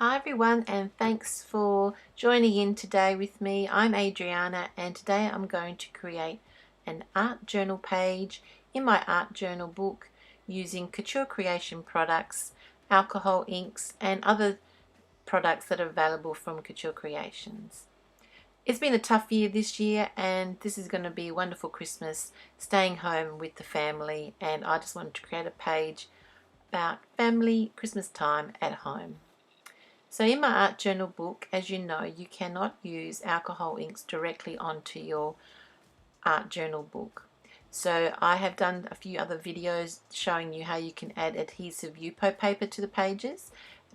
Hi everyone, and thanks for joining in today with me. I'm Adriana, and today I'm going to create an art journal page in my art journal book using Couture Creation products, alcohol inks and other products that are available from Couture Creations. It's been a tough year this year, and this is going to be a wonderful Christmas staying home with the family, and I just wanted to create a page about family Christmas time at home. So in my art journal book, as you know, you cannot use alcohol inks directly onto your art journal book. So I have done a few other videos showing you how you can add adhesive Yupo paper to the pages.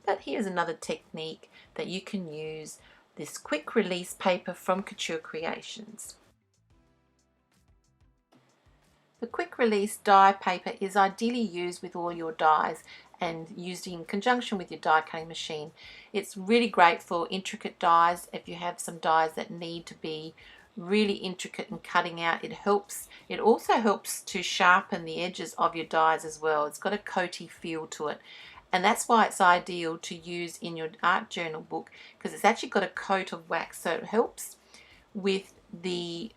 But here's another technique that you can use, this quick release paper from Couture Creations. The quick release die paper is ideally used with all your dies and used in conjunction with your die cutting machine. It's really great for intricate dies. If you have some dies that need to be really intricate in cutting out, it helps. It also helps to sharpen the edges of your dies as well. It's got a coaty feel to it, and that's why it's ideal to use in your art journal book, because it's actually got a coat of wax, so it helps with the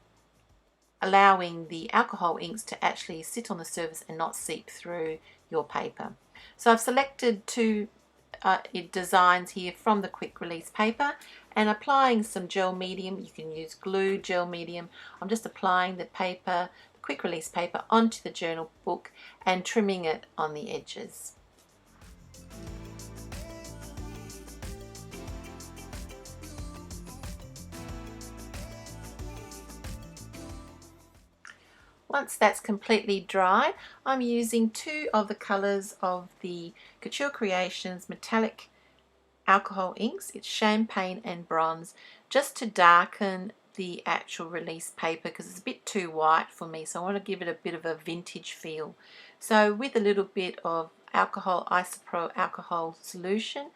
allowing the alcohol inks to actually sit on the surface and not seep through your paper. So I've selected two designs here from the quick release paper and applying some gel medium. You can use glue, gel medium. I'm just applying the paper, the quick release paper, onto the journal book and trimming it on the edges. Once that's completely dry, I'm using two of the colors of the Couture Creations metallic alcohol inks. It's champagne and bronze, just to darken the actual release paper because it's a bit too white for me, so I want to give it a bit of a vintage feel. So with a little bit of alcohol, isopropyl alcohol solution,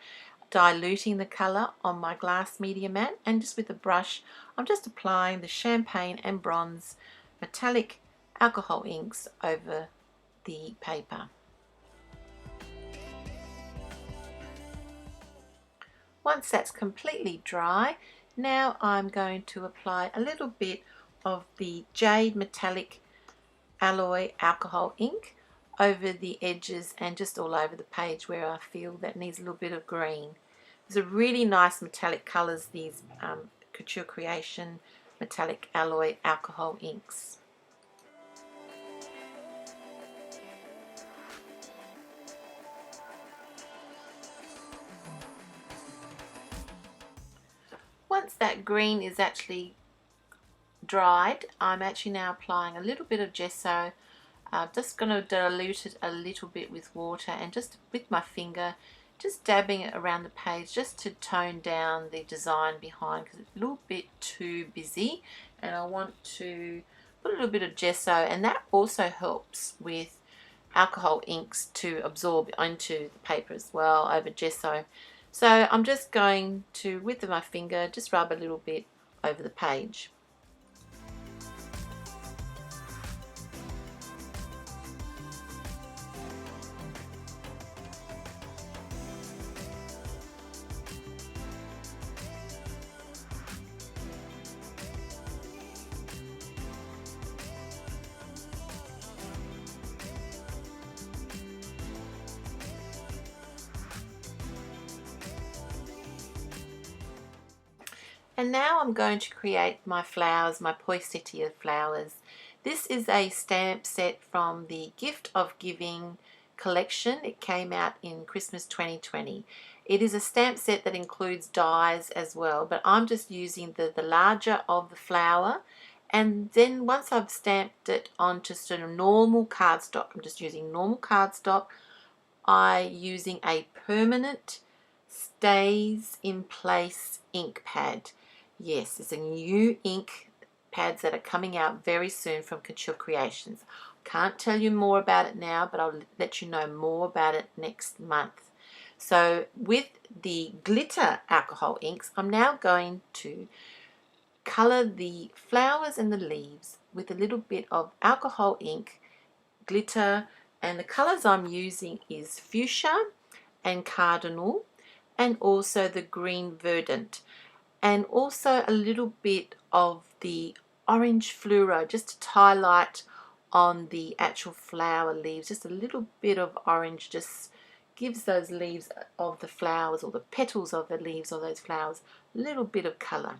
diluting the color on my glass media mat, and just with a brush I'm just applying the champagne and bronze metallic alcohol inks over the paper. Once that's completely dry, now I'm going to apply a little bit of the Jade metallic alloy alcohol ink over the edges and just all over the page where I feel that needs a little bit of green. These are really nice metallic colors, these Couture Creation metallic alloy alcohol inks. Once that green is actually dried, I'm actually now applying a little bit of gesso. I'm just going to dilute it a little bit with water and just with my finger, just dabbing it around the page just to tone down the design behind, because it's a little bit too busy and I want to put a little bit of gesso, and that also helps with alcohol inks to absorb onto the paper as well over gesso. So I'm just going to, with my finger, just rub a little bit over the page. And now I'm going to create my flowers, my Poinsettia flowers. This is a stamp set from the Gift of Giving collection. It came out in Christmas 2020. It is a stamp set that includes dies as well, but I'm just using the larger of the flower, and then once I've stamped it onto sort of normal cardstock, I'm just using normal cardstock, I'm using a permanent stays in place ink pad. Yes, it's a new ink pads that are coming out very soon from Couture Creations. Can't tell you more about it now, but I'll let you know more about it next month. So with the glitter alcohol inks, I'm now going to color the flowers and the leaves with a little bit of alcohol ink, glitter, and the colors I'm using is Fuchsia and Cardinal. and also the green Verdant, and also a little bit of the orange Fluro just to highlight on the actual flower leaves. Just a little bit of orange just gives those leaves of the flowers, or the petals of the leaves of those flowers, a little bit of color.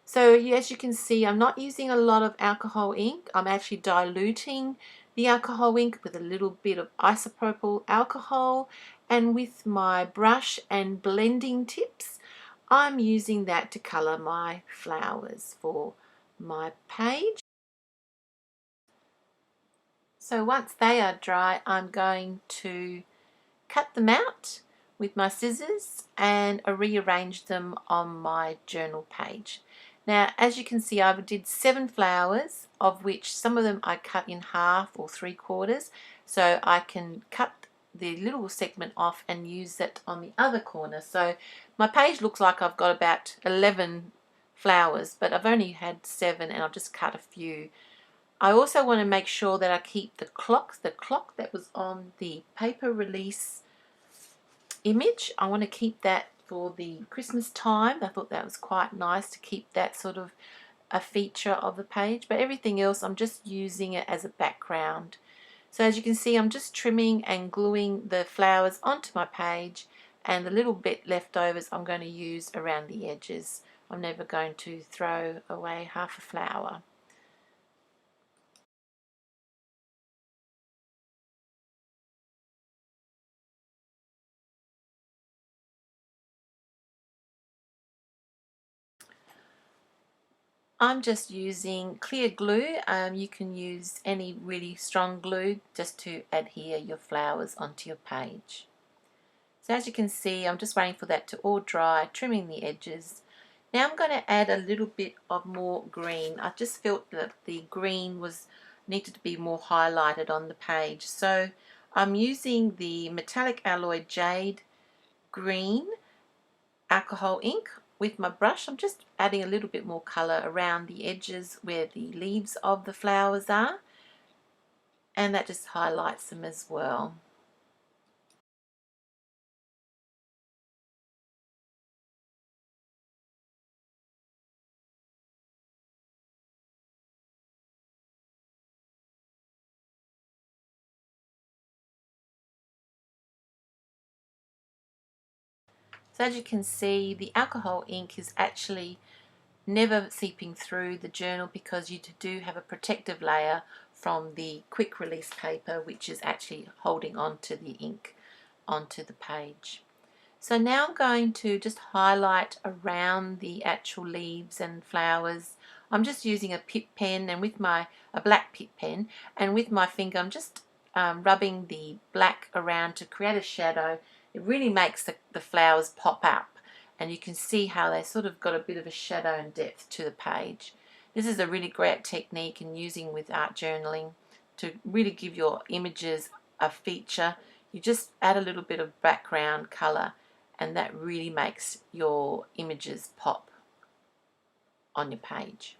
So as you can see, I'm not using a lot of alcohol ink. I'm actually diluting the alcohol ink with a little bit of isopropyl alcohol, and with my brush and blending tips, I'm using that to color my flowers for my page. So once they are dry, I'm going to cut them out with my scissors and rearrange them on my journal page. Now, as you can see, I did 7 flowers, of which some of them I cut in half or 3/4, so I can cut the little segment off and use it on the other corner. So my page looks like I've got about 11 flowers, but I've only had 7, and I've just cut a few. I also want to make sure that I keep the clock that was on the paper release image. I want to keep that for the Christmas time. I thought that was quite nice to keep that sort of a feature of the page, but everything else I'm just using it as a background. So as you can see, I'm just trimming and gluing the flowers onto my page, and the little bit leftovers I'm going to use around the edges. I'm never going to throw away half a flower. I'm just using clear glue. You can use any really strong glue just to adhere your flowers onto your page. So as you can see, I'm just waiting for that to all dry, trimming the edges. Now I'm going to add a little bit of more green. I just felt that the green needed to be more highlighted on the page. So I'm using the metallic alloy Jade green alcohol ink. With my brush, I'm just adding a little bit more color around the edges where the leaves of the flowers are, and that just highlights them as well. So as you can see, the alcohol ink is actually never seeping through the journal because you do have a protective layer from the quick release paper, which is actually holding on to the ink onto the page. So now I'm going to just highlight around the actual leaves and flowers. I'm just using a pip pen, and with a black pip pen, and with my finger I'm just rubbing the black around to create a shadow. It really makes the flowers pop up, and you can see how they sort of got a bit of a shadow and depth to the page. This is a really great technique in using with art journaling to really give your images a feature. You just add a little bit of background color, and that really makes your images pop on your page.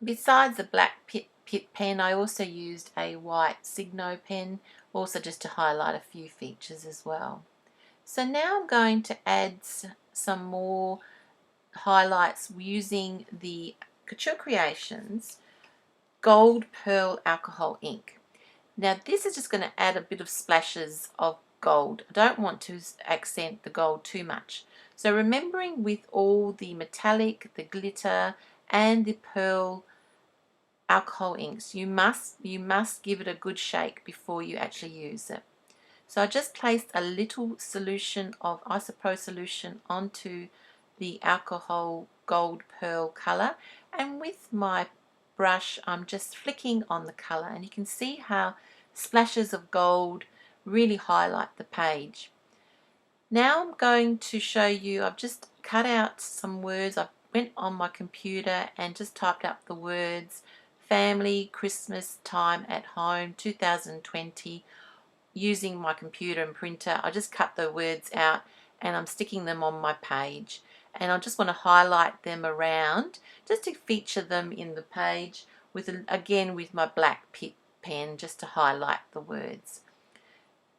Besides the black pip pen, I also used a white Signo pen, also just to highlight a few features as well. So now I'm going to add some more highlights using the Couture Creations Gold Pearl Alcohol ink. Now this is just going to add a bit of splashes of gold. I don't want to accent the gold too much. So remembering with all the metallic, the glitter and the pearl alcohol inks, you must give it a good shake before you actually use it. So I just placed a little solution of isopropyl solution onto the alcohol gold pearl color, and with my brush I'm just flicking on the color, and you can see how splashes of gold really highlight the page. Now I'm going to show you, I've just cut out some words. I went on my computer and just typed up the words family Christmas time at home 2020 using my computer and printer. I just cut the words out and I'm sticking them on my page, and I just want to highlight them around just to feature them in the page with, again, with my black pen just to highlight the words.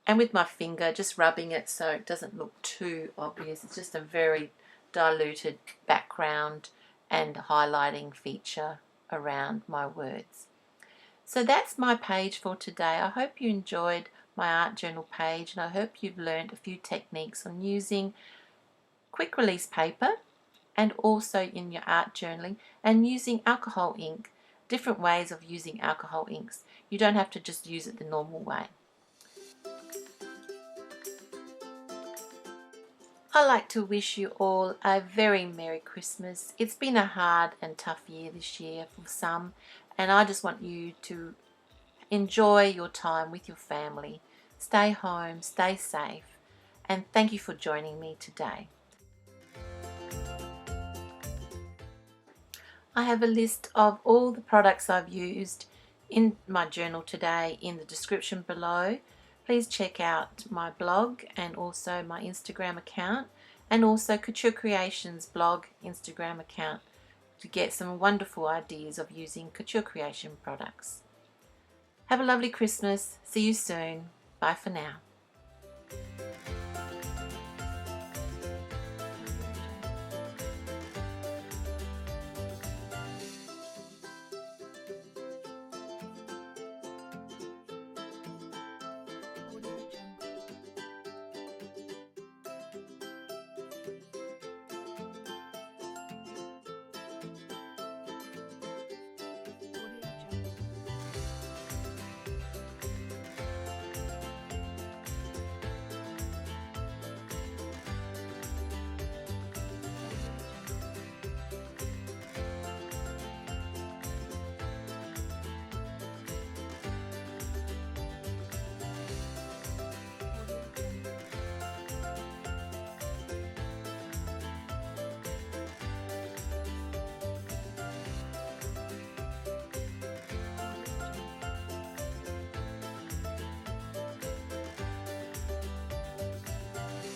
And with my finger, just rubbing it so it doesn't look too obvious. It's just a very diluted background and highlighting feature around my words. So that's my page for today. I hope you enjoyed my art journal page, and I hope you've learned a few techniques on using quick release paper and also in your art journaling, and using alcohol ink, different ways of using alcohol inks. You don't have to just use it the normal way. I'd like to wish you all a very Merry Christmas. It's been a hard and tough year this year for some, and I just want you to enjoy your time with your family. Stay home, stay safe, and thank you for joining me today. I have a list of all the products I've used in my journal today in the description below. Please check out my blog and also my Instagram account, and also Couture Creations blog, Instagram account, to get some wonderful ideas of using Couture Creation products. Have a lovely Christmas. See you soon. Bye for now.